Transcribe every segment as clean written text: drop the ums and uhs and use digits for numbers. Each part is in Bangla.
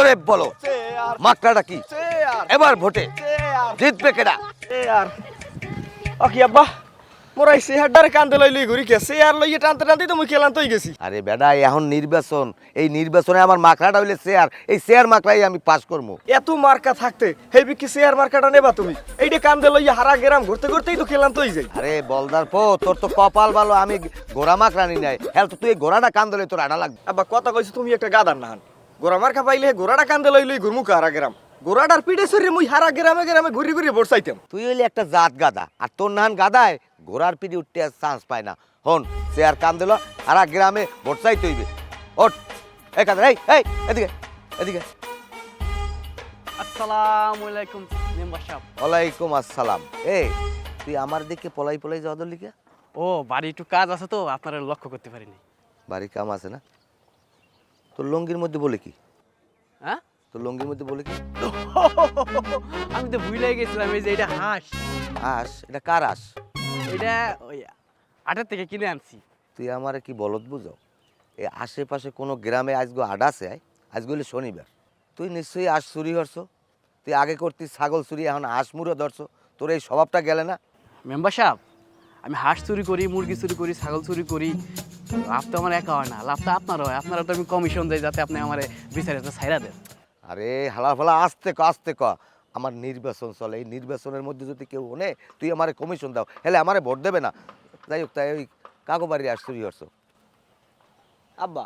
জোরে বলো মাকড়াটা কি এবার ভোটে জিতবে কেডা ওকে আব্বা মোরাই চেয়ারটারে কান্দে লই ঘুরি কে চেয়ার লইয়ে টানতে টানতে তো মুই খেলান তই গেছি আরে বেডা এখন নির্বাচন এই নির্বাচনে আমার মাকড়াটা হইলে চেয়ার এই চেয়ার মাকড়াই আমি পাস করবো এত মার্কা থাকতে হেবি কি চেয়ার মার্কাটা নেবা তুমি এইটা কান্দে লইয়া হারা গেরাম ঘুরতে ঘুরতেই তো খেলান তই যাই আরে বলদার পো তোর তো কপাল ভালো আমি গোড়া মাকড়া নি নাই হ্যাঁ তো তুই এই গোড়াটা কান্দলে তোর আড়া লাগবে আব্বা কথা কইছো তুমি একটা গাদার নাহান গোরা মার্কা পাইলে গোরাটা কান্দে লই লই ঘুরমু হারা গেরাম গোরাটার পিঠে সরে মুই হারা গেরামে গেরামে ঘুরি ঘুরি বসাইতাম তুই হইলে একটা জাত গাদা আর তোর নাহান গাদায় ঘোড়ার পিঠে উঠতে আর চান্স পায় না হন চেয়ার কান্দেলো আর গ্রামে ভোট চাইতে হইবে ওঠ এই কাদের এই এই এদিকে এদিকে আসসালামু আলাইকুম মেম্বার সাহেব। ওয়ালাইকুম আসসালাম এই তুই আমার দিকে পলাই পলাই যাওয়া দর লিখে ও বাড়ি একটু কাজ আছে তো আপনারা লক্ষ্য করতে পারিনি। বাড়ি কাম আছে না তোর লঙ্গির মধ্যে বলে কি হ্যাঁ তোর লঙ্গির মধ্যে বলে কি আমি তো ভুলে গেছিলাম এই যে এটা হাঁস, আস এটা কার আস এটা ওই আটার থেকে কিনে আনছি। তুই আমারে কি বলদ বুঝাও এই আশেপাশে কোনো গ্রামে আজগো আড আছে আজগো হলে শনিবার তুই নিশ্চয়ই আস চুরি করছ তুই আগে করতিস ছাগল চুরি এখন আস মুড়ো ধরছ তোর এই স্বভাবটা গেলে না মেম্বার সাহেব আমি হাঁস চুরি করি, মুরগি চুরি করি, ছাগল চুরি করি, লাভ তো আমার একা হয় না, লাভ তো আপনার হয়। আপনারা তো আমি কমিশন দেয় যাতে আপনি আমার বিচারে ছাইরা দেন। আরে হালা ফালা আস্তে ক আমার নির্বাচন চলে এই নির্বাচনের মধ্যে যদি কেউ ওনে তুই আমারে কমিশন দাও হেলে আমারে ভোট দেবে না যাই হোক তাই ওই কাকো বাড়ি আস চুরি করছ আব্বা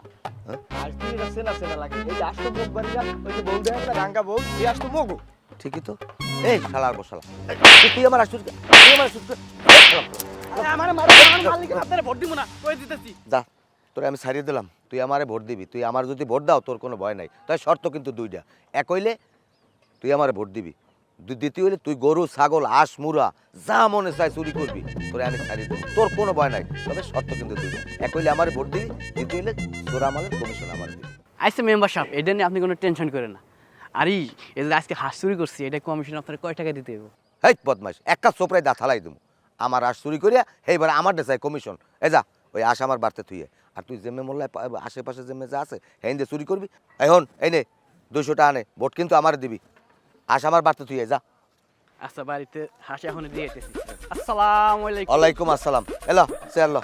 আজ তুমি সেনা সেনা লাগে এই যে আসতো মুখ বাড়িরা ওই যে বউ দেয় না রাঙ্গা বউ এই আসতো মগো ঠিকই তো এই শালার বসালা তুই আমার আস চুরি তুই আমার আস চুরি আমার মালিকের আপনারা ভোট দিব না কই দিতেছি। যা তোরে আমি ছাড়িয়ে দিলাম তুই আমারে ভোট দিবি তুই আমার যদি ভোট দাও তোর কোনো ভয় নাই তাই শর্ত কিন্তু দুইটা এক হইলে তুই আমারে ভোট দিবি দ্বিতীয় হইলে তুই গরু ছাগল হাঁস মুরা যা মনে চাই চুরি করবি তোরে আমি ছাড়িয়ে দেবো তোর কোনো ভয় নাই তবে শর্ত কিন্তু দুইটা এক হইলে আমারে ভোট দিবি দ্বিতীয় হইলে তোরা আমাদের কমিশন আমার দিবি আচ্ছা মেম্বার সাহেব এটা নিয়ে আপনি কোনো টেনশন করেন না। আরে এই যে আজকে হাঁস চুরি করছি এটা কমিশন আপনার কয় টাকা দিতে হবে? হেই বদমাইশ একটা চোপড়ায় দা থালাই দেবো আমার হাঁস চুরি করিয়া এইবার আমার দেশায় কমিশন এ যা ওই আশ আমার বাড়তে তুই আর তুই জেমে মোল্লায় আশেপাশে জেমে যা আছে হ্যাঁ দিয়ে চুরি করবি এখন এই নে 200 টাকা আনে ভোট কিন্তু আমার দিবি আশ আমার বাড়তে তুই যা আচ্ছা বাড়িতে হাঁস এখন দিয়ে যেতেছি। আসসালামু আলাইকুম। ওয়ালাইকুম আসসালাম এলো সে এলো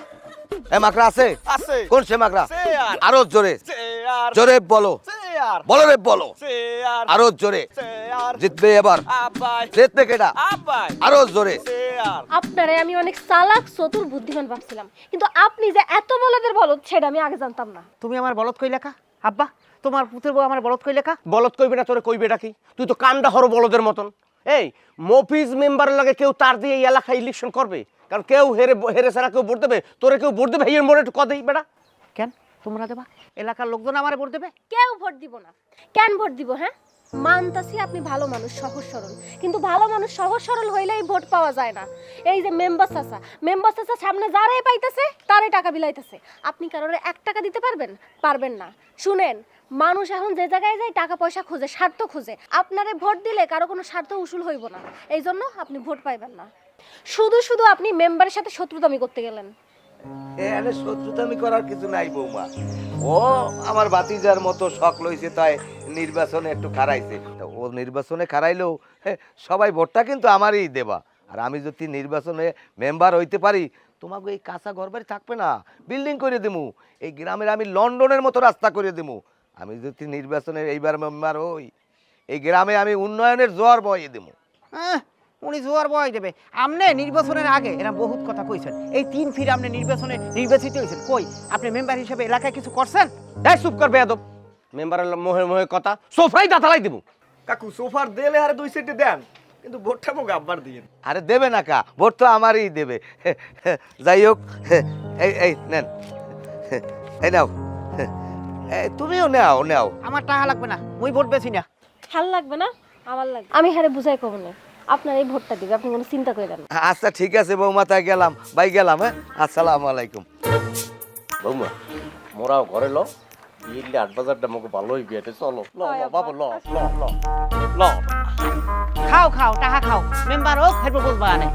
এ মাকড়া আছে আছে কোন সে মাকড়া চেয়ার আরো জোরে চেয়ার জোরে বলো চেয়ার বলো রে বলো চেয়ার আরো জোরে চেয়ার জিতবে এবার আব্বাই জিতবে কেডা আব্বাই আরো জোরে চেয়ার আপনারে আমি অনেক চালাক চতুর বুদ্ধিমান ভাবছিলাম কিন্তু আপনি যে এত বলদের বলদ সেটা আমি আগে জানতাম না। তুমি আমার বলদ কই লেখা আব্বা তোমার পুত্রের বউ আমার বলদ কই লেখা বলদ কইবে না তোরে কইবে ডাকি তুই তো কান্দা হর বলদের মতন এই মফিজ মেম্বারের লাগে কেউ তার দিয়ে এই এলাকায় ইলেকশন করবে কারণ কেউ হেরে হেরে ছাড়া কেউ ভোট দেবে তোরে কেউ ভোট দেবে এর মনে একটু কদেই বেটা কেন তোমরা দেবা এলাকার লোকজন আমারে ভোট দেবে কেউ ভোট দিব না। কেন ভোট দিব? হ্যাঁ মানতাছি আপনি ভালো মানুষ সহজ সরল কিন্তু ভালো মানুষ সহজ সরল হইলেই ভোট পাওয়া যায় না। এই যে মেম্বার চাচা সামনে যারাই পাইতেছে তারাই টাকা বিলাইতেছে আপনি কারোর 1 টাকা দিতে পারবেন? পারবেন না। শুনেন মানুষ এখন যে জায়গায় যায় টাকা পয়সা খোঁজে স্বার্থ খোঁজে আপনারে ভোট দিলে কারো কোনো স্বার্থ উসুল হইব না এই জন্য আপনি ভোট পাইবেন না। শুধু শুধু আপনি মেম্বারের সাথে শত্রুতামি করতে গেলেন। এখানে শত্রুতামি করার কিছু নাই বৌমা ও আমার ভাতিজার মতো শখ লইছে তাই নির্বাচনে একটু খারাইছে ও নির্বাচনে খারাইলেও সবাই ভোটটা কিন্তু আমারই দেবা আর আমি যদি নির্বাচনে মেম্বার হইতে পারি তোমাকে এই কাঁচা ঘর বাড়ি থাকবে না বিল্ডিং করে দেবো এই গ্রামের আমি লন্ডনের মতো রাস্তা করে দেবো আমি যদি নির্বাচনে এইবার মেম্বার হই এই গ্রামে আমি উন্নয়নের জোয়ার বয়ে দেবো উনি জোয়ার বয় দেবে আমনে নির্বাচনের আগে এরা বহুত কথা কইছেন এই 3 ফির আমনে নির্বাচনে নির্বাচিত হয়েছেন কই আপনি মেম্বার হিসেবে এলাকায় কিছু করছেন? এই চুপ কর বেয়াদব মেম্বারের মোহে মোহে কথা সোফাই দাঁতালাই দেবো কাকু সোফার দেলে আরে 2 সেটে দেন কিন্তু ভোটটা মোকে আব্বার দিয়ে আরে দেবে না কা ভোট তো আমারই দেবে যাই হোক এই নেন এই নাও তুমিও নাও নাও আমার টাকা লাগবে না মুই ভোট বেছি না। ভাল লাগবে না? আমার লাগবে। আমি হারে বুঝাই কব না আপনার এই ভোটটা দিবে আপনি কোনো চিন্তা করেন না। আচ্ছা ঠিক আছে বৌমা তাই গেলাম ভাই গেলাম হ্যাঁ আসসালামু আলাইকুম বৌমা মোরাও ঘরে ল ইল্লি 8 বাজারটা মোকে ভালোই বিয়েতে চলো ল ল বাবা ল ল ল ল খাও টাকা খাও মেম্বার হোক হেরবো বুঝবা না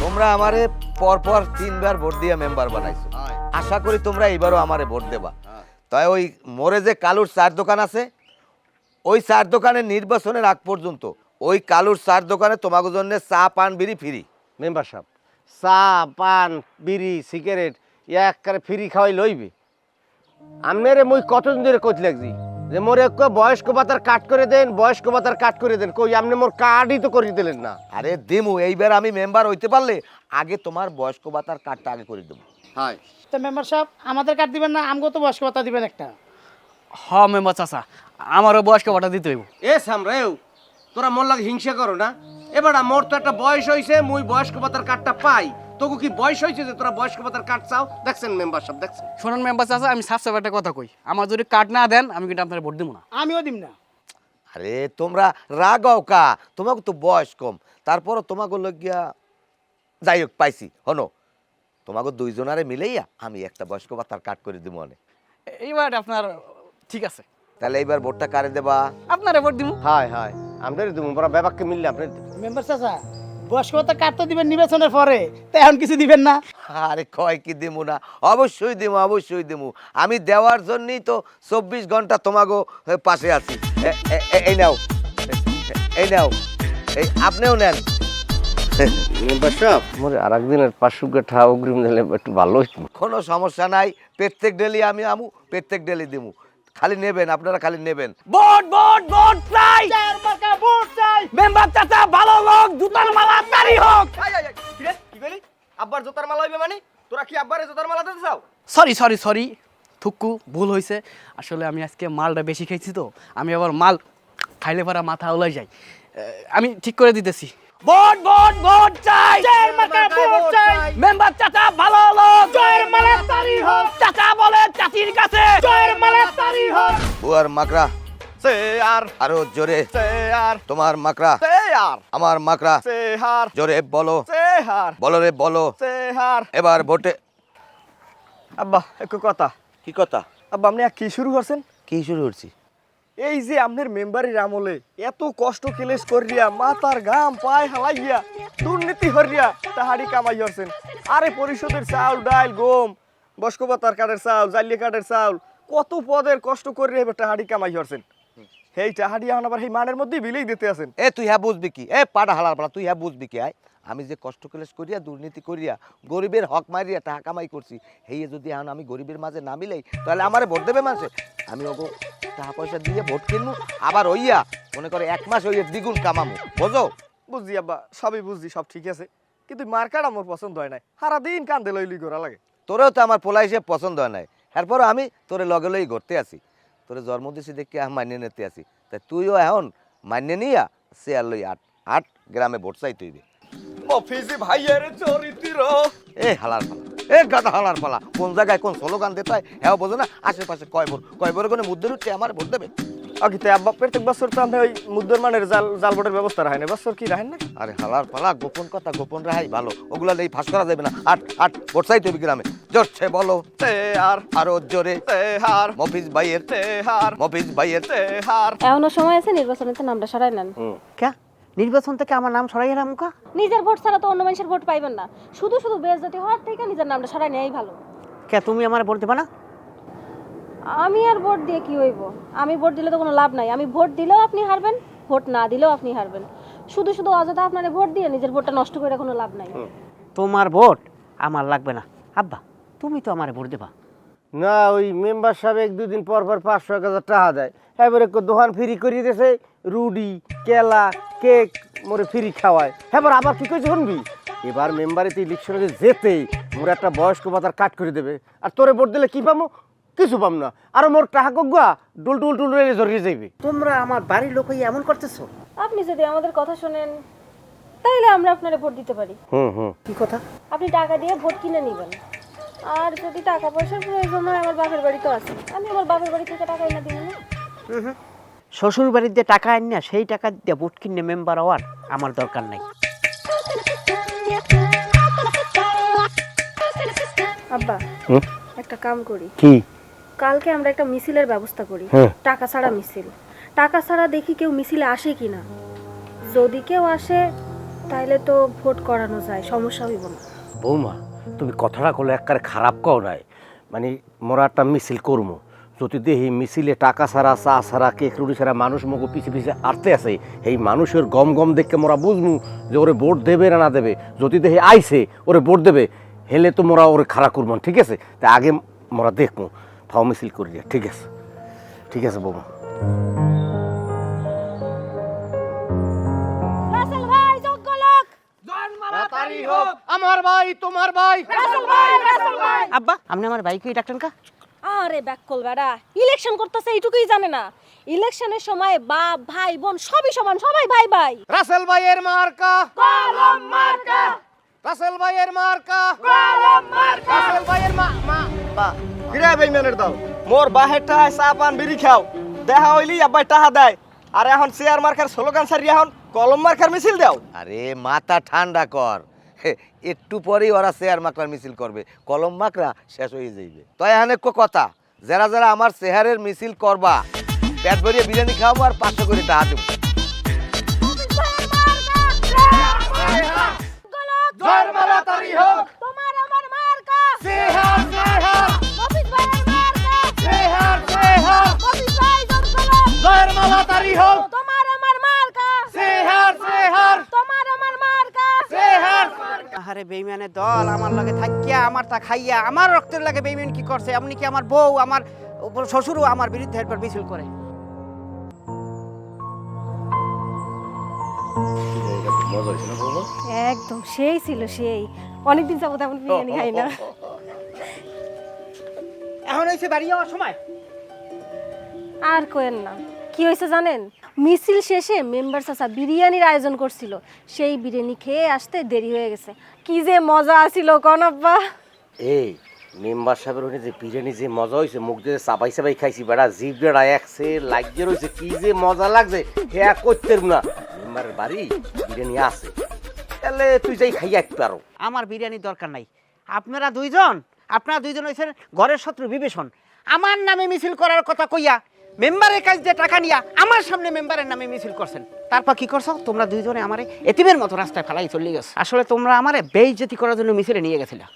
তোমরা আমারে পরপর 3 বার ভোট দিয়ে মেম্বার বানাইছো আশা করি তোমরা এবারও আমারে ভোট দেবা তাই ওই মোড়ে যে কালুর চার দোকান আছে, ওই চার দোকানের নির্বাচনের আগ পর্যন্ত ওই কালুর চার দোকানে তোমাকে জন্য চা পান বিড়ি ফ্রি। মেম্বার সাহেব, চা পান বিড়ি সিগারেট একবারে ফ্রি খাওয়াই লইবে? আমনেরে মুই কতদিন ধরে কইতে লাগছি যে মোরে বয়স্ক ভাতার কাট করে দেন, বয়স্ক ভাতার কাট করে দেন, কই আপনি মোর কার্ডই তো করে দিলেন না। আরে দিমু, এইবার আমি মেম্বার হইতে পারলে আগে তোমার বয়স্ক ভাতার কার্ডটা আগে করে দেবো। হয় তো মেম্বার সাহেব আমাদের কার্ড দিবেন না, আমগো তো বয়স্ক ভাতা দিবেন একটা। হ মেম্বার চাচা, আমারও বয়স্ক ভাতা দিতে হইব। এ সামরেও তোরা মোর লাগে হিংসা করো না। এবার মোর তো একটা বয়স হইছে, মুই বয়স্ক ভাতার কার্ডটা পাই, তোকে কি বয়স হয়েছে যে তোরা বয়স্ক ভাতার কার্ড চাও? দেখছেন মেম্বার সাহেব, দেখছেন? শোনেন মেম্বার চাচা, আমি সাফ সাফ একটা কথা কই, আমার যদি কার্ড না দেন আমি কিন্তু আপনার ভোট দিব না। আমিও দিম না। আরে তোমরা রাগাও কা, তোমাকে তো বয়স কম, তারপরও তোমাকে লগিয়া যাই হোক পাইছি। হনো, তোমাকে দুইজনারে মিলেইয়া আমি একটা বয়স্ক ভাতার কার্ড করে দিব অনেক। এইবার আপনার ঠিক আছে, তাহলে এইবার ভোটটা কারে দেবা? আপনারা ভোট দিব। হায় হায়, আমাদের তুমি বড় ব্যাপারকে মিললে আপনি মেম্বার চাচা বয়স্ক ভাতা কার্ড তো দিবেন নির্বাচনের পরে, তো এখন কিছু দিবেন না? আরে কয় কি দিমু না, অবশ্যই দিমু, অবশ্যই দিমু। আমি দেওয়ার জন্যই তো 24 ঘন্টা তোমাগো পাশে আছি। এই নাও, এই নাও, এই আপনিও নেন। মেম্বার সাহেব মোর আর একদিনের 500 টাকা অগ্রিম দিলে একটু ভালো হইতো। কোনো সমস্যা নাই, প্রত্যেক ডেলি আমি আমু, প্রত্যেক ডেলি দিমু। খালি নেবেন, আপনারা খালি নেবেন। ভোট ভোট ভোট চাই, ভোট চাই। মেম্বার চাচা ভালো লোক, জুতার মালা তারি হোক। কি কইলি? আব্বার জোতার মালা হইবে মানে? তোরা কি আব্বারে জোতার মালা দিতে চাও? সরি সরি সরি থুক্কু, ভুল হয়েছে। আসলে আমি আজকে মালটা বেশি খেয়েছি তো, আমি আবার মাল খাইলে পরা মাথা ওলাই যাই। আমি ঠিক করে দিতেছি। ভোট ভোট ভোট চাই, ভোট চাই। মেম্বার চাচা ভালো লোক, জয়ের মালা তারি হোক। চাচা বলে চাচির কাছে জয়ের মালা তারি হোক। বুয়ার মাকড়া সে আর আরো জোরে, সে আর তোমার মাকড়া সে আর আমার মাকড়া, সে হার জোরে বলো, সে হার বলো রে বলো। সে হার। এবার ভোটে। আব্বা একটু কথা। কি কথা? আব্বা আপনি কি শুরু করছেন? কি শুরু করছি? এই যে আপনার মেম্বারের আমলে এত কষ্ট ক্লেশ করিয়া মাথার ঘাম পায়ে হালাইয়া দুর্নীতি হরিয়া তাহারি কামাই হরছেন। আরে পরিষদের চাউল ডাল গম, বয়স্ক ভাতার কার্ডের চাউল, জালিয়া কার্ডের চাউল, কত পদের কষ্ট করে এবার তাহারি কামাই হরছেন। সেই তাহারি এখন আবার সেই মানের মধ্যেই বিলেই দিতে আছেন। এ তুই হ্যাঁ বুঝবি কি? এ পাড়া হালার পাড়া, তুই হ্যাঁ বুঝবি কি? আয়, আমি যে কষ্ট ক্লেশ করিয়া দুর্নীতি করিয়া গরিবের হক মারিয়া টাকা কামাই করছি, হেয়ে যদি এখন আমি গরিবের মাঝে না মিলাই তাহলে আমারে ভোট দেবে মানুষে? আমি ওগো টাকা পয়সা দিয়ে ভোট কিনবো, আবার হইয়া মনে করে 1 মাস হইয়া দ্বিগুণ কামামু, বোঝো? বুঝছি আব্বা, সবই বুঝছি, সব ঠিক আছে, কিন্তু মার্কাটা আমার পছন্দ হয় নাই। সারাদিন কান্দে লইলি ঘোরা লাগে। তোরেও তো আমার পোলা হিসেবে পছন্দ হয় নাই, এরপরও আমি তোরে লগে লই ঘুরতে আসি, তোরে জন্ম দিছি দেখে আমি মানিয়ে নিতে আসি। তাই তুইও এখন মানিয়ে নিয়া চেয়ার লই আট আট গ্রামে ভোট চাই তুইবে। মফিজি ভাইয়ের চরিত্র। এ হালার পালা, এ গাদা হালার পালা, কোন জায়গায় কোন স্লোগান দিতে হয় হ্যাঁ বোঝো না? আশেপাশে কয় ভোর কোনো মুদ্দের উঠছে আমার ভোট দেবে? আগে তো আব্বা প্রত্যেক বছর তো আমরা ওই মুদ্দের মানের জাল ভোটের ব্যবস্থা রাখেন, বছর কি রাখেন না? আরে হালার পালা, গোপন কথা গোপন রাহাই ভালো, ওগুলা এই ফাঁস করা যাবে না। আট আট ভোট চাই তুই গ্রামে, জোরছে বলো। সে আর আরো জোরে। সে হার মফিজ ভাইয়ের, সে হার মফিজ ভাইয়ের। সে হার। এখনো সময় আছে, নির্বাচনেতে নামটা সরাই নেন। কে নির্বাচন থেকে আমার নাম সরাই এলাম কা? নিজের ভোট ছাড়া তো অন্য মানুষের ভোট পাইবেন না, শুধু শুধু বেইজ্জতি হওয়ার থেকে নিজের নামটা সরাই নেওয়াই ভালো। কে তুমি আমার ভোট দেবা না? আমি আর ভোট দিয়ে কি হইব? আমি ভোট দিলে তো কোনো লাভ নাই। আমি ভোট দিলেও আপনি হারবেন, ভোট না দিলেও আপনি হারবেন। শুধু শুধু অযথা আপনারে ভোট দিয়ে নিজের ভোটটা নষ্ট করে কোনো লাভ নাই। তোমার ভোট আমার লাগবে না। আব্বা তুমি তো আমার ভোট দেবা। না, ওই মেম্বার সাহেব 1-2 দিন পর পর 500-1000 টাকা দেয়, এবারে দোকান ফ্রি করিয়ে দিয়েছে, রুডি কেলা কেক মোরে ফ্রি খাওয়ায়। এবার আবার কি কইছে শুনবি, এবার মেম্বারে তো ইলেকশনে যেতেই মোর একটা বয়স্ক ভাতার কাট করে দেবে, আর তোরে ভোট দিলে কি পামো? কিছু পাম না, আর মোর টাকা কগুয়া ডুল টুল টুল জড়িয়ে যাইবে। তোমরা আমার বাড়ির লোক হয়ে এমন করতেছো? আপনি যদি আমাদের কথা শোনেন তাইলে আমরা আপনারে ভোট দিতে পারি। কি কথা? আপনি টাকা দিয়ে ভোট কিনে নেবেন, আর যদি টাকা পয়সার প্রয়োজন হয় আমার বাপের বাড়ি তো আছে, আমি আমার বাপের বাড়ি থেকে টাকা এনে দিব না। শ্বশুর বাড়িতে টাকা আন না, সেই টাকা দিয়ে ভোট কিনে মেম্বার হওয়ার আমার দরকার নাই। আব্বা একটা কাম করি, কি? কালকে আমরা একটা মিছিলের ব্যবস্থা করি, টাকা ছাড়া মিছিল। টাকা ছাড়া দেখি কেউ মিছিলে আসে কিনা, যদি কেউ আসে তাহলে তো ভোট করানো যায়, সমস্যা হইব না। বৌমা তুমি কথাটা করলে একবারে খারাপ কও নাই, মানে মোরা একটা মিছিল করবো, যদি দেখি মিছিলে টাকা ছাড়া চা ছাড়া কেক রুটি ছাড়া মানুষ মগো পিছে পিছে আটতে আছে এই মানুষের গম গম দেখে মোরা বুঝমু যে ওরে ভোট দেবে না দেবে। যদি দেখি আইছে ওরে ভোট দেবে হেলে তো মোরা ওরে খাড়া করবো, ঠিক আছে? তা আগে মোরা দেখবো ফাও মিছিল করি, ঠিক আছে? ঠিক আছে বৌমা। রাসেল ভাই যোগ্য লোক। আমার ভাই তোমার ভাই। রাসেল ভাই। আব্বা আপনি আমার বাইকই ডাকতেন কা? আরে ব্যাককল বেড়া, ইলেকশন করতেছে এইটুকুই জানে না। ইলেকশনের সময় বাপ ভাই বোন সবই সমান, সবাই ভাই ভাই। রাসেল ভাইয়ের মার্কা কলম মার্কা, রাসেল ভাইয়ের মার্কা কলম মার্কা। রাসেল ভাইয়ের কিরে বেইমানের দল মোর বাহেটা চা পান বিড়ি খাও দেখা হইলি আব্বাই টাহা দেয় আর এখন চেয়ার মার্কার স্লোগান সারি এখন কলম মার্কার মিছিল দাও। আরে মাথা ঠান্ডা কর, একটু পরেই ওরা চেয়ার মাকড়ার মিছিল করবে, কলম মাকড়া শেষ হয়ে যাইবে। তো এখানে কথা, যারা যারা আমার চেহারের মিছিল করবা পেট ভরিয়ে বিরিয়ানি খাওয়াবো আর 500 করে টাকা দেবো। তোমার আমার মার্কা অফিস ভাইয়ের মার্কা অফিস ভাই যোগ্য লোক। তোমার আমার মার্কা তোমার আমার মার্কা। আরে বেইমানের দল আমার লগে থাকিয়া আমার তা খাইয়া আমার রক্তের লাগে বেইমান কি করছে? এমনি কি আমার বউ আমার শ্বশুরও আমার বিরুদ্ধে একবার মিছিল করে? একদম সেই ছিল সেই। অনেকদিন যাবত এমন বিরিয়ানি খাই না। এখন হয়েছে বাড়ি যাওয়ার সময়। আর কোয়েন না, কি হয়েছে জানেন? মিছিল শেষে মেম্বার চাচা বিরিয়ানির আয়োজন করছিল, সেই বিরিয়ানি খেয়ে আসতে দেরি হয়ে গেছে। কি যে মজা আছিল কনব্বা। এই মেম্বার সাহেবের ওখানে যে বিরিয়ানি যে মজা হয়েছে, মুখ দিয়ে চাবাই চাবাই খাইছি বেড়া, জিভ বেড়া একসে লাগিয়ে রয়েছে, কি যে মজা লাগছে হ্যাঁ করতে না। মেম্বারের বাড়ি বিরিয়ানি আছে, তাহলে তুই যাই খাইয়া একটু আরো। আমার বিরিয়ানির দরকার নাই। আপনারা দুইজন হয়েছেন ঘরের শত্রু বিভীষণ। আমার নামে মিছিল করার কথা কইয়া মেম্বারের কাছ দিয়ে টাকা নিয়া আমার সামনে মেম্বারের নামে মিছিল করছেন। তারপর কি করছো তোমরা দুইজনে? আমারে এতিমের মতো রাস্তায় ফেলাই চলে গেছো। আসলে তোমরা আমারে বেইজ্জতি করার জন্য মিছিলে নিয়ে গেছিলা।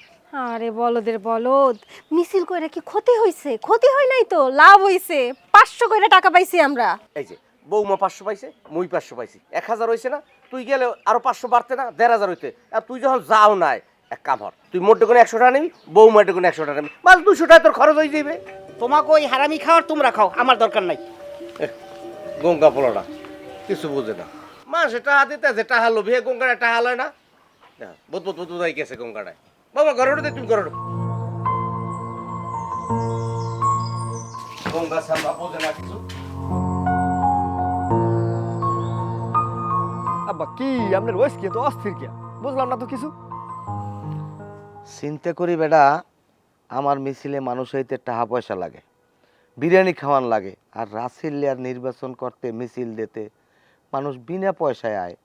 আরে বলদের বলদ, মিছিল কইরা কি ক্ষতি হইছে? ক্ষতি হয় নাই তো, লাভ হইছে। 500 কইরা টাকা পাইছি আমরা। এই যে বৌমা 500 পাইছে, মুই 500 পাইছি, 1000 হয়েছে না? তুই গেলে আরো 500 বাড়তে না? 1500 হইতে। আর তুই যখন যাও নাই এক কাম হর, তুই মোটে করে 100 টাকা নিবি, বৌমা মোটে করে 100 টাকা নিবি, মাস 200 টাকা তোর খরচ হয়ে যাবে। তোমাকে ওই হারামি খাওয়ার তোমরা খাও, আমার দরকার নাই। গঙ্গা পোলাটা কিছু বুঝে না, মা সেটা হাতে যেটা হালো ভিয়ে গঙ্গাটা টাহা লয় না, বোধ বোধ বোধ হয়ে গেছে গঙ্গাটায়। বাবা ঘরে দে, তুমি ঘরে গঙ্গা সামনা বোঝে না কিছু। আব্বা কি আপনার বয়স কি তো অস্থির কে বুঝলাম না তো কিছু। চিন্তা করি বেটা, আমার মিছিলে মানুষ হইতে টাকা পয়সা লাগে, বিরিয়ানি খাওয়ান লাগে, আর রাসেলিয়ার নির্বাচন করতে মিছিল দিতে মানুষ বিনা পয়সায় আয়।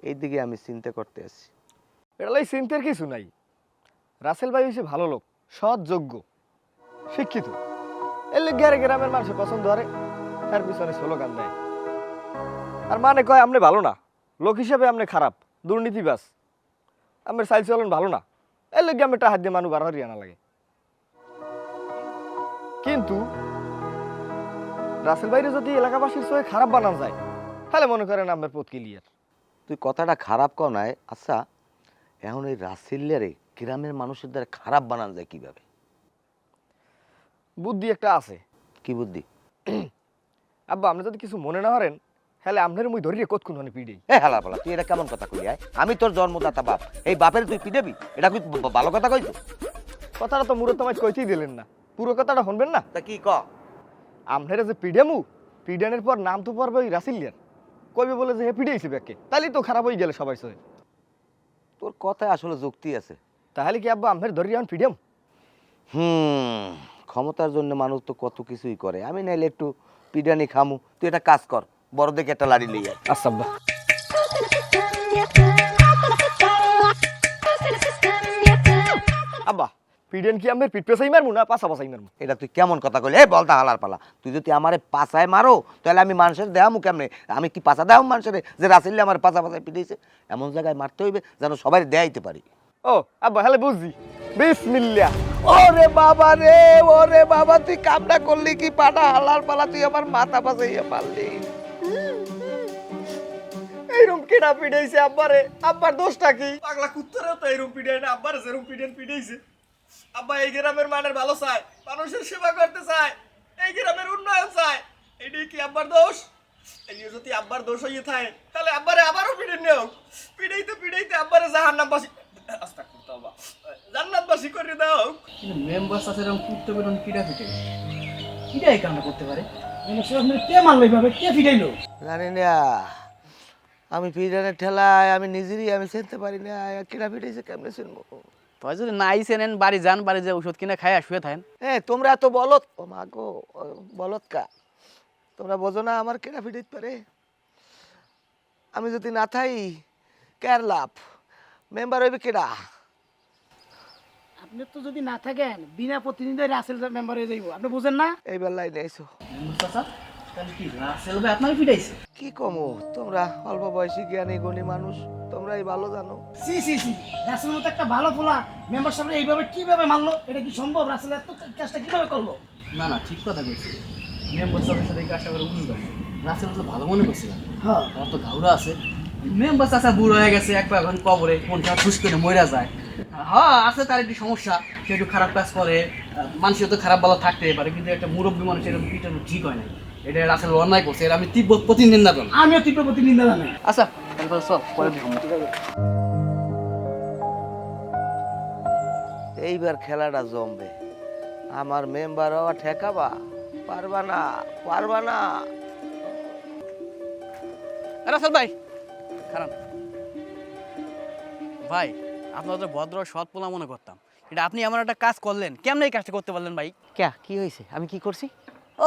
এইদিকে আমি চিন্তা করতে আছি। এটা লাই চিন্তার কিছু নাই। রাসেল ভাই হচ্ছে ভালো লোক, সৎ যোগ্য শিক্ষিত, এর লেগে আর গ্রামের মানুষের পছন্দ করে, তার পিছনে স্লোগান দেয় আর মানে কয় আপনি ভালো না, লোক হিসেবে আপনি খারাপ, দুর্নীতিবাজ, আপনার চাল চলন ভালো না, এর লেগে আমি টাকা দিয়ে মানুষ বার হরিয়ানা লাগে। কিন্তু রাসেল ভাইরে যদি এলাকাবাসীর সঙ্গে খারাপ বানানো যায় তাহলে মনে করেন আপনার পথ ক্লিয়ার। তুই কথাটা খারাপ কও নাই। আচ্ছা, এখন এই রাসেলিয়ারে গ্রামের মানুষের দ্বারা খারাপ বানানো যায় কিভাবে? বুদ্ধি একটা আছে। কি বুদ্ধি? আব্বা আপনি যদি কিছু মনে না করেন তাহলে আপনার মুই ধরিয়ে কতক্ষণ মানে পিড়েই। এ হালা পালা, তুই এটা কেমন কথা কইলি? আমি তোর জন্মদাতা বাপ, এই বাপের তুই পিটাবি? এটা কি ভালো কথা কইছো? কথাটা তো মুরত তোমায় কইতেই দিলেন না, পুরো কথাটা শুনবেন না? তা কি ক? আপনারা যে পিডেমু, পিডানের পর নাম তো পারবে ওই রাসিলিয়ার, কইবে বলে যে হে পিডেইছি ব্যাকে, তাহলে তো খারাপ হয়ে গেলে সবাই সহে। তোর কথায় আসলে যুক্তি আছে। তাহলে কি আব্বা আপনার ধরিয়ে এখন পিডেম? ক্ষমতার জন্য মানুষ তো কত কিছুই করে। আমি নাইলে একটু পিডানি খামু, তুই একটা কাজ কর, বড় দেখে একটা লাড়ি লিয়ে আয়। আচ্ছা আব্বা। আব্বা পিডেন কি আপনার পিঠ পেছাই মারমু না পাশা পাশাই মারমু? এটা তুই কেমন কথা কইলি? এই বলতা হালার পালা, তুই যদি আমারে পাছায় মারো তাহলে আমি মানুষের দেহামু কেমনে? আমি কি পাছা দেহাম মানুষের যে রাসেলিয়া আমার পাছা পাছায় পিটাইছে? এমন জায়গায় মারতে হইবে যেন সবাই দেয়াইতে পারি। ও আব্বা হলে বুঝছি বিসমিল্লাহ। ওরে বাবা তুই কামটা করলি কি পাটা হালার পালা তুই আমার মাথা বাজাইয়া পারলি। এইরকম কেডা পিটাইছে আব্বারে? আব্বার দোষটা কি? পাগলা কুত্তারও তো এইরকম পিটাই না, আব্বার যেরকম পিটাইছে। আব্বা এই গ্রামের মানের ভালো চায়, মানুষের সেবা করতে চায়, এই গ্রামের উন্নয়ন চায়, এটাই কি আব্বার দোষ? এই যদি আব্বার দোষ হইয়ে থাকে তাহলে আব্বারে আবারও পিটাই নেও। পিটাইতে আব্বারে জাহান্নামবাসী আস্তাগফিরুল্লাহ বাবা জান্নাতবাসী করে দাও। কিন্তু মেম্বার আছে এরকম কুত্তে বেরোন কিটা ফিটে কিটাই কাম করতে পারে। কে মারলো এইভাবে, কে ফিরাইলো? জানি না আমি পিটানের ঠেলায় আমি নিজেরই আমি চিনতে পারি না কিনা পিটাইছে কেমনে চিনবো। তাই যদি নাই চেনেন বাড়ি যান, বাড়ি যে ওষুধ কিনে খায় শুয়ে থাকেন। তোমরা এত বলত ও মা গো বলত কা তোমরা বোঝো না আমার কেনা পিটাইতে পারে। আমি যদি না থাই কার লাভ, মেম্বার হইবে কেডা? আপনি তো যদি না থাকেন বিনা প্রতিনিধি রাসেল মেম্বার হয়ে যাইব, আপনি বুঝেন না? এইবার লাইনে আইসো। মেম্বার চাচা তাহলে কি রাসেল ভাই আপনারই ফিটাইছে? কি কমো, তোমরা অল্প বয়সী জ্ঞানী গুণী মানুষ, তোমরাই ভালো জানো। সি রাসেল মতো একটা ভালো পোলা মেম্বার সাহেব এইভাবে কিভাবে মারলো? এটা কি সম্ভব? রাসেল এত কাজটা কিভাবে করলো? না না ঠিক কথা বলছি। মেম্বার চাচার সাথে এই কাজটা করে বুঝতে পারি। রাসেল তো ভালো মনে করছিলাম, হ্যাঁ আমার তো ঘাউরা আছে। মেম্বার চাচা বুড়ো হয়ে গেছে, এক পা এখন কবরে, মনটা খুশ করে মরে যায়। হ্যাঁ আছে তার একটু সমস্যা, সে একটু খারাপ কাজ করে, মানুষের তো খারাপ ভালো থাকতে পারে, কিন্তু একটা মুরব্বী মানুষ এরকম পিটানো ঠিক হয় না। এটা রাসেল অন্যায় করছে, এটা আমি তীব্র প্রতিনিন্দা করি। আমিও তীব্র প্রতিনিন্দা জানাই। আচ্ছা তারপর সব পরে এইবার খেলাটা জমবে। আমার মেম্বার হওয়া ঠেকাবা পারবা না, পারবা না। রাসেল ভাই খারাপ ভাই, আপনার তো ভদ্র সৎ পোলা মনে করতাম, এটা আপনি এমন একটা কাজ করলেন, কেমন এই কাজটা করতে পারলেন ভাই? কে কি হয়েছে? আমি কি করছি?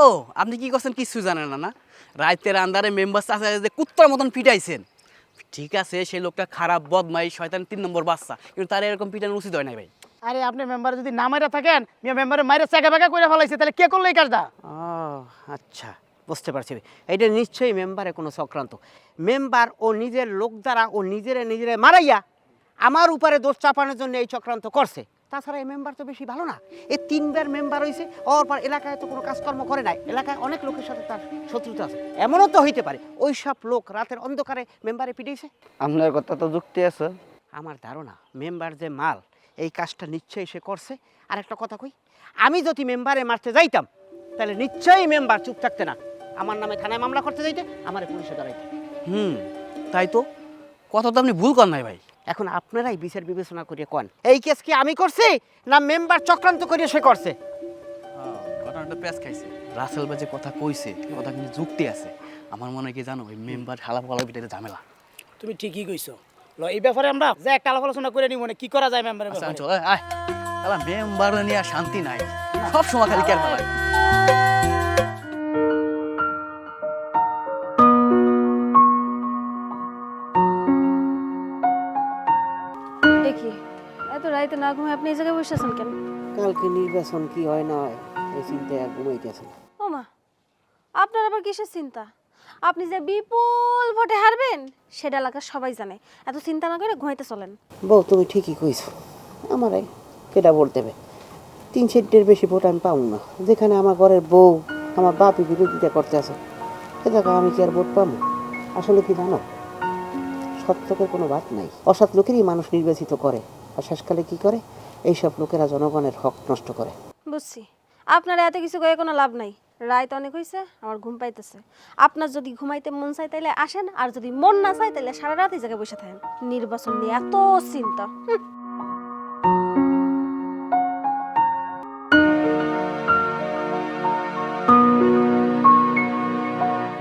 ও আপনি কি করছেন কিছু জানেন না? না রাতের আন্দারে মেম্বার চাচা যে কুত্তার মতন পিটাইছেন। ঠিক আছে সেই লোকটা খারাপ বদমাই শয়তান 3 নম্বর বাচ্চা, কিন্তু তার এরকম পিটানো উচিত হয় না ভাই। আরে আপনি মেম্বার যদি না মাইরা থাকেন, মেম্বারে মাইরা চাকা বাকা করে ফেলাইছে, তাহলে কে করলো এই কাজটা? ও আচ্ছা বুঝতে পারছি। এটা নিশ্চয়ই মেম্বারে কোনো চক্রান্ত। মেম্বার ও নিজের লোক দ্বারা ও নিজেরে মারাইয়া আমার উপরে দোষ চাপানোর জন্য এই চক্রান্ত করছে। তাছাড়া এই মেম্বার তো বেশি ভালো না, এই 3 বার মেম্বার হয়েছে, ওর পর এলাকায় তো কোনো কাজকর্ম করে নাই, এলাকায় অনেক লোকের সাথে তার শত্রুতা আছে। এমনও তো হইতে পারে ওই সব লোক রাতের অন্ধকারে মেম্বারে পিটিয়েছে। আপনার কথা তো যুক্তি আছে। আমার ধারণা মেম্বার যে মাল, এই কাজটা নিশ্চয়ই সে করছে। আর একটা কথা কই, আমি যদি মেম্বারে মারতে যাইতাম তাহলে নিশ্চয়ই মেম্বার চুপ থাকতে না, আমার নামে থানায় মামলা করতে যাইতে, আমার পুলিশে দাঁড়াইতে। তাই তো, কথা তো আপনি ভুল করেন নাই ভাই। এখন আপনারাই বিচার বিবেচনা করিয়ে কোন এই কেস কি আমি করছি না মেম্বার চক্রান্ত করিয়ে সে করছে? ঘটনাটা প্যাঁচ খাইছে। রাসেল ভাই যে কথা কইছে কথা কিন্তু যুক্তি আছে। আমার মনে হয় কি জানো, ওই মেম্বার হালা পালা পিটাতে ঝামেলা। তুমি ঠিকই কইছো। এই ব্যাপারে আমরা যে একটা আলোচনা করে নিব, কি করা যায় মেম্বারের আচ্ছা ব্যাপারে। চল আয়, তাহলে মেম্বার নিয়ে আর শান্তি নাই, সব সময় খালি কেয়ার ফেলায়। দেখি এত রাইতে না ঘুমায় আপনি এই জায়গায় বসে আছেন কেন? কালকে নির্বাচন কি হয় না হয় এই চিন্তায় ঘুমাইতেছে। ও মা, আপনার আবার কিসের চিন্তা? আপনি যে বিপুল ভোটে হারবেন সেটা এলাকার সবাই জানে, এত চিন্তা না করে ঘুমাইতে চলেন। বউ তুমি ঠিকই কইছো, আমারে কেটা ভোট দেবে? 3-4টের বেশি ভোট আমি পাবো না। যেখানে আমার ঘরের বউ আমার বাপি বিরোধিতা করতে আছে, সে জায়গায় আমি কি আর ভোট পাবো? আসলে কি জানো, সৎ লোকের কোনো বাদ নাই, অসৎ লোকেরই মানুষ নির্বাচিত করে, আর শেষকালে কি করে, এইসব লোকেরা জনগণের হক নষ্ট করে। বুঝছি, আপনার এত কিছু কয়ে কোনো লাভ নাই। রাত অনেক হয়েছে, আমার ঘুম পাইতেছে। আপনার যদি ঘুমাইতে মন চাই তাহলে আসেন, আর যদি মন না চাই তাহলে সারা রাত এই জায়গায় বসে থাকেন। নির্বাচন নিয়ে এত চিন্তা।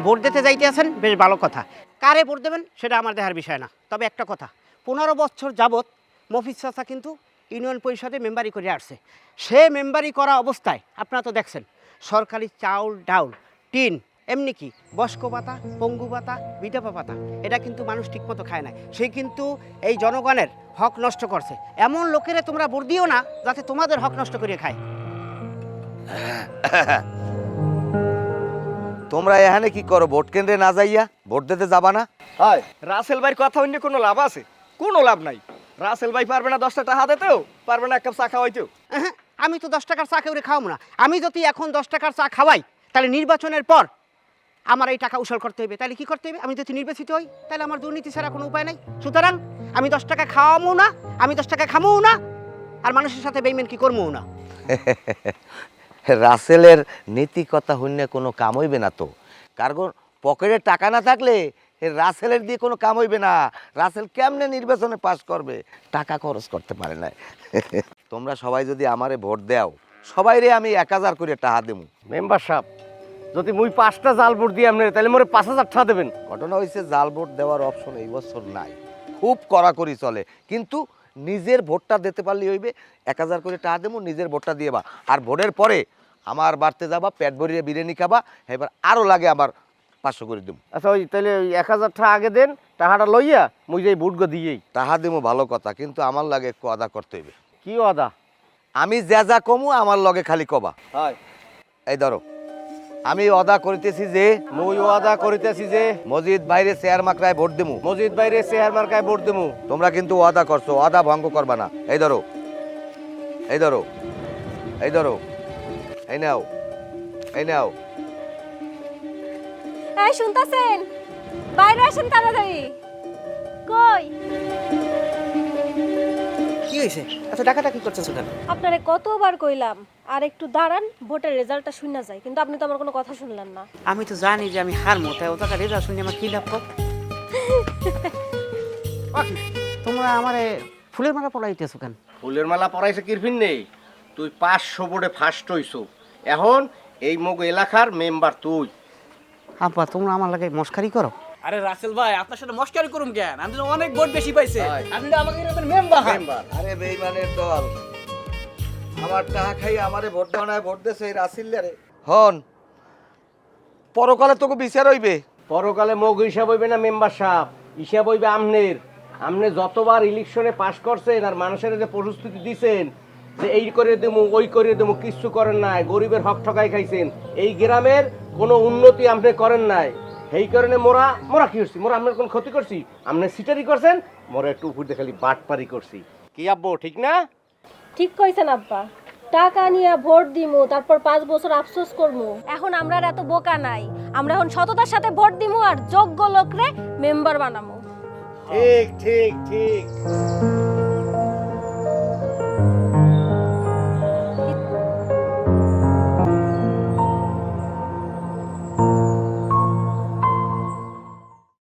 ভোট দিতে যাইতে আছেন, বেশ ভালো কথা। কারে ভোট দেবেন সেটা আমার দেখার বিষয় না। তবে একটা কথা, 15 বছর যাবৎ মফিজ চাচা কিন্তু ইউনিয়ন পরিষদে মেম্বারি করে আসছে। সে মেম্বারি করা অবস্থায় আপনারা তো দেখছেন সরকারি চাউল ডাউল টিন, এমনি কি বয়স্ক ভাতা, পঙ্গু ভাতা, বিধবা ভাতা, এটা কিন্তু মানুষ ঠিকমতো খায় না। সে কিন্তু এই জনগণের হক নষ্ট করছে। এমন লোকেরা তোমরা ভোট দিও না যাতে তোমাদের হক নষ্ট করে খায়। তোমরা এখানে কি করো? ভোট কেন্দ্রে না যাইয়া ভোট দিতে যাবা না? হয় রাসেল ভাইয়ের কথা অন্য কোনো লাভ আছে? কোনো লাভ নাই। রাসেল ভাই পারবে না 10টা টাকা দিতেও, পারবে না এক কাপ চা খাওয়াইতেও। হ্যাঁ, আমি তো 10 টাকার চা কেউরে খাওয়াবো না। আমি যদি এখন 10 টাকার চা খাওয়াই, তাহলে নির্বাচনের পর আমার এই টাকা উসুল করতে হবে। তাহলে কি করতে হবে? আমি যদি নির্বাচিত হই, তাহলে আমার দুর্নীতি ছাড়া কোনো উপায় নাই। সুতরাং আমি 10 টাকা খাওয়াবো না, আমি 10 টাকা খামও না, আর মানুষের সাথে বেইমান কি করবো না। রাসেলের নীতি কথা হইলে কোনো কাম হইবে না তো, কারণ পকেটে টাকা না থাকলে রাসেলের দিয়ে কোনো কাম হইবে না। রাসেল কেমনে নির্বাচনে পাস করবে? টাকা খরচ করতে পারে না। তোমরা সবাই যদি আমারে ভোট দাও, সবাই রে আমি 1000 করে টাকা দেবো। মেম্বার সাহেব, যদি মুই 5টা জাল ভোট দিই আপনার, তাহলে মোরে 5000 টাকা দেবেন। ঘটনা হয়েছে জাল ভোট দেওয়ার অপশন এই বছর নাই, খুব কড়াকড়ি চলে। কিন্তু নিজের ভোটটা দিতে পারলে হইবে, 1000 করে টাকা দেবো, নিজের ভোটটা দিয়ে বা। আর ভোটের পরে আমার বাড়তে যাবা, পেট ভরিয়ে বিরিয়ানি খাবা, এবার আরও লাগে আবার 500 করে দেবো। আচ্ছা ওই তাহলে ওই 1000 টাকা আগে দেন, টাকাটা লইয়া মুই যাই ভোট গো দিয়েই। টাকা দেবো ভালো কথা, কিন্তু আমার লাগে একটু আদা করতে হইবে। কি আদা? আমি যা কমু আমার লগে খালি কবা। হয় এই ধরো, আমি অদা করিতেছি যে মুই আদা করিতেছি যে মসজিদ বাইরে চেয়ার মাকড়ায় ভোট দেবো। মসজিদ বাইরে চেহার মার্কায় ভোট দেবো। তোমরা কিন্তু অদা করছো, অদা ভঙ্গ করবা না। এই ধরো, এই ধরো, এই ধরো, এই নাও, এই নাও। এই শুনতাছেন? বাইরে আসেন তাড়াতাড়ি। কই? কি হয়েছে? আচ্ছা টাকাটা কি করছেন কেন? আপনারে কতবার কইলাম আর একটু দাঁড়ান, ভোটের রেজাল্টটা শুনে যায়, কিন্তু আপনি তো আমার কোনো কথা শুনলেন না। আমি তো জানি যে আমি হারমো, তাই ও টাকা রেজাল্ট শুনে আমার কি লাভ কর। তোমরা আমারে ফুলের মালা পড়াইতেছো কেন? ফুলের মালা পরাইছে কিরফিন নেই, তুই 500 ভোটে ফার্স্ট হইছো, এখন এই মগ এলাকার মেম্বার তুই। আব্বা তোমরা আমার লাগে মস্কারি করো। আরে রাসেল ভাই, আপনার সাথে মস্কারি করুম কেন? আমি তো অনেক ভোট বেশি পাইছে, আপনি তো আমাকে এরকম মেম্বার। আরে বেঈমানের দল, আমার টাকা খাই আমারে ভোট দেওয়া নাই, ভোট দেছে এই রাসিল্লারে। হন, পরকালে তোকে বিচার হইবে। পরকালে মগ হিসাব হইবে না মেম্বার সাহেব, হিসাব হইবে আমনের। আপনি যতবার ইলেকশনে পাশ করছেন আর মানুষের যে প্রস্তুতি দিছেন যে এই করে দেবো ওই করে দেবো, কিচ্ছু করেন নাই, গরিবের হক ঠকাই খাইছেন। এই গ্রামের কোনো উন্নতি আপনি করেন নাই। এই কারণে মোরা কি করছি? মোরা আপনার কোন ক্ষতি করছি? আপনি সিটারি করছেন, মোরা একটু উপর দিয়ে খালি বাটপারি করছি। কি আব্বু ঠিক না? ঠিক কইছেন আব্বা। টাকা নিয়ে ভোট দিমু, তারপর 5 বছর আফসোস করমু। এখন আমরা আর এত বোকা নাই, আমরা এখন সততার সাথে ভোট দিমু আর যোগ্য লোকরে মেম্বার বানামু। ঠিক ঠিক ঠিক।